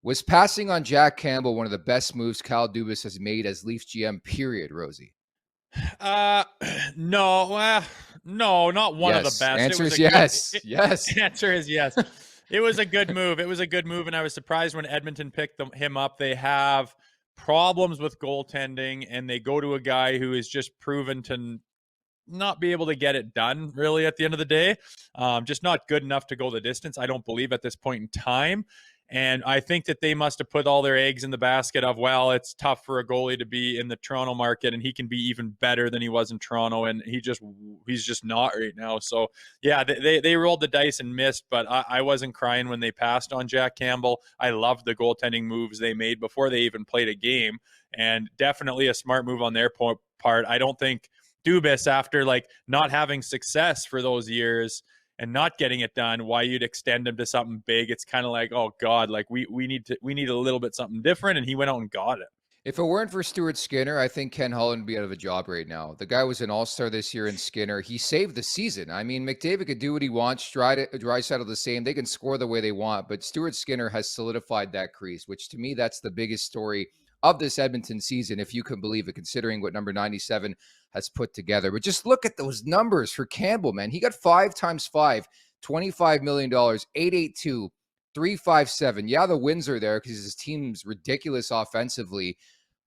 Was passing on Jack Campbell one of the best moves Kyle Dubas has made as Leafs GM, period, Rosie? Uh, no, no, not one of the Yes. best. It Answer was is a good yes. Yes. answer is yes. It was a good move. It was a good move, and I was surprised when Edmonton picked him up. They have problems with goaltending, and they go to a guy who is just proven to not be able to get it done really at the end of the day. Just not good enough to go the distance, I don't believe, at this point in time. And I think that they must have put all their eggs in the basket of, well, it's tough for a goalie to be in the Toronto market, and he can be even better than he was in Toronto, and he's just not right now. So yeah, they rolled the dice and missed, but I wasn't crying when they passed on Jack Campbell. I loved the goaltending moves they made before they even played a game, and definitely a smart move on their part. I don't think Dubas, after like not having success for those years and not getting it done, why you'd extend him to something big. It's kind of like, oh God, like we need a little bit something different, and he went out and got it. If it weren't for Stuart Skinner, I think Ken Holland would be out of a job right now. The guy was an all-star this year in Skinner. He saved the season. I mean, McDavid could do what he wants. Draisaitl the same. They can score the way they want, but Stuart Skinner has solidified that crease, which to me, that's the biggest story of this Edmonton season, if you can believe it, considering what number 97 has put together. But just look at those numbers for Campbell, man. He got 5 times 5, $25 million, 882, 357. Yeah, the wins are there because his team's ridiculous offensively.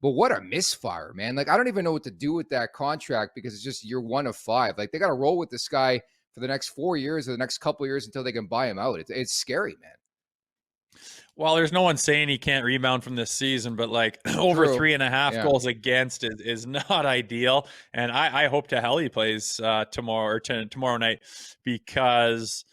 But what a misfire, man. Like, I don't even know what to do with that contract because it's just year 1 of 5. Like, they got to roll with this guy for the next 4 years or the next couple of years until they can buy him out. It's scary, man. Well, there's no one saying he can't rebound from this season, but like over True. 3.5 goals against is not ideal. And I hope to hell he plays tomorrow night, because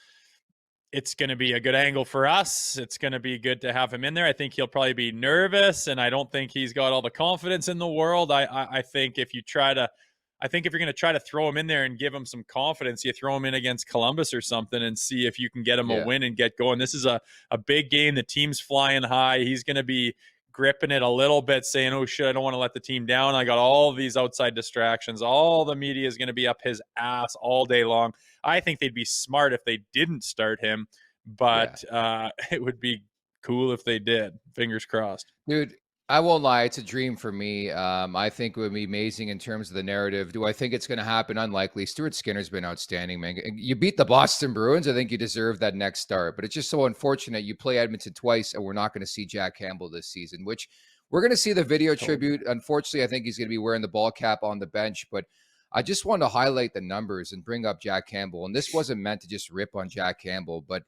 it's going to be a good angle for us. It's going to be good to have him in there. I think he'll probably be nervous, and I don't think he's got all the confidence in the world. I think if you're going to try to throw him in there and give him some confidence, you throw him in against Columbus or something and see if you can get him a win and get going. This is a big game. The team's flying high. He's going to be gripping it a little bit, saying, oh shit, I don't want to let the team down. I got all these outside distractions. All the media is going to be up his ass all day long. I think they'd be smart if they didn't start him, but it would be cool if they did. Fingers crossed. Dude, I won't lie. It's a dream for me. I think it would be amazing in terms of the narrative. Do I think it's going to happen? Unlikely. Stuart Skinner's been outstanding, man. You beat the Boston Bruins. I think you deserve that next start. But it's just so unfortunate you play Edmonton twice, and we're not going to see Jack Campbell this season, which we're going to see the video tribute. Unfortunately, I think he's going to be wearing the ball cap on the bench. But I just want to highlight the numbers and bring up Jack Campbell. And this wasn't meant to just rip on Jack Campbell, but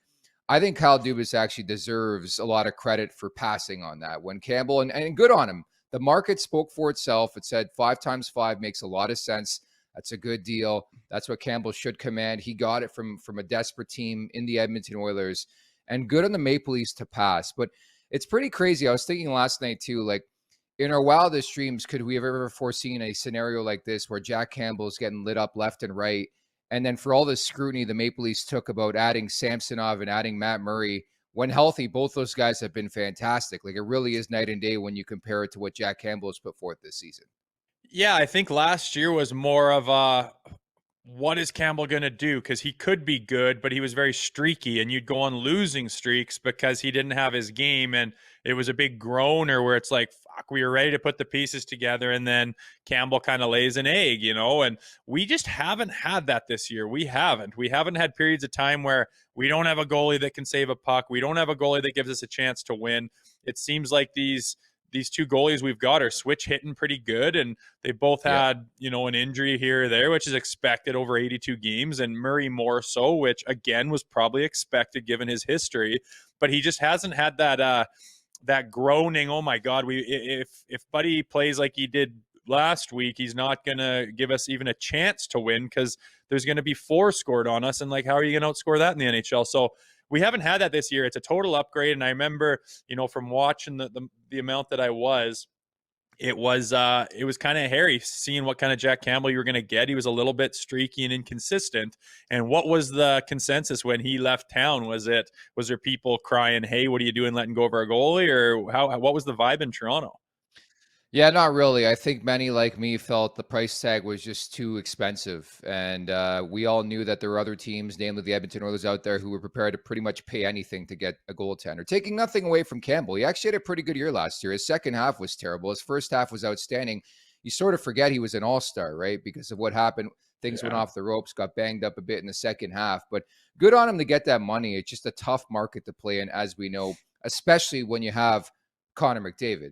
I think Kyle Dubas actually deserves a lot of credit for passing on that. When Campbell, and good on him, the market spoke for itself. It said 5 times 5 makes a lot of sense. That's a good deal. That's what Campbell should command. He got it from a desperate team in the Edmonton Oilers, and good on the Maple Leafs to pass. But it's pretty crazy. I was thinking last night too, like in our wildest dreams, could we have ever foreseen a scenario like this where Jack Campbell is getting lit up left and right? And then for all the scrutiny the Maple Leafs took about adding Samsonov and adding Matt Murray, when healthy, both those guys have been fantastic. Like, it really is night and day when you compare it to what Jack Campbell has put forth this season. Yeah, I think last year was more of a what is Campbell going to do? Because he could be good, but he was very streaky, and you'd go on losing streaks because he didn't have his game. And it was a big groaner where it's like, fuck, we were ready to put the pieces together. And then Campbell kind of lays an egg, and we just haven't had that this year. We haven't had periods of time where we don't have a goalie that can save a puck. We don't have a goalie that gives us a chance to win. It seems like these two goalies we've got are switch hitting pretty good, and they both had an injury here or there, which is expected over 82 games, and Murray more so, which again was probably expected given his history, but he just hasn't had that groaning, oh my god, if Buddy plays like he did last week, he's not gonna give us even a chance to win because there's gonna be 4 scored on us, and like, how are you gonna outscore that in the NHL? So we haven't had that this year. It's a total upgrade. And I remember, from watching the amount that I was, it was kind of hairy seeing what kind of Jack Campbell you were going to get. He was a little bit streaky and inconsistent. And what was the consensus when he left town? Was there people crying, hey, what are you doing letting go of our goalie? Or what was the vibe in Toronto? Yeah, not really. I think many like me felt the price tag was just too expensive. And we all knew that there were other teams, namely the Edmonton Oilers out there, who were prepared to pretty much pay anything to get a goaltender. Taking nothing away from Campbell. He actually had a pretty good year last year. His second half was terrible. His first half was outstanding. You sort of forget he was an all-star, right? Because of what happened. Things went Yeah. off the ropes, got banged up a bit in the second half. But good on him to get that money. It's just a tough market to play in, as we know, especially when you have Connor McDavid.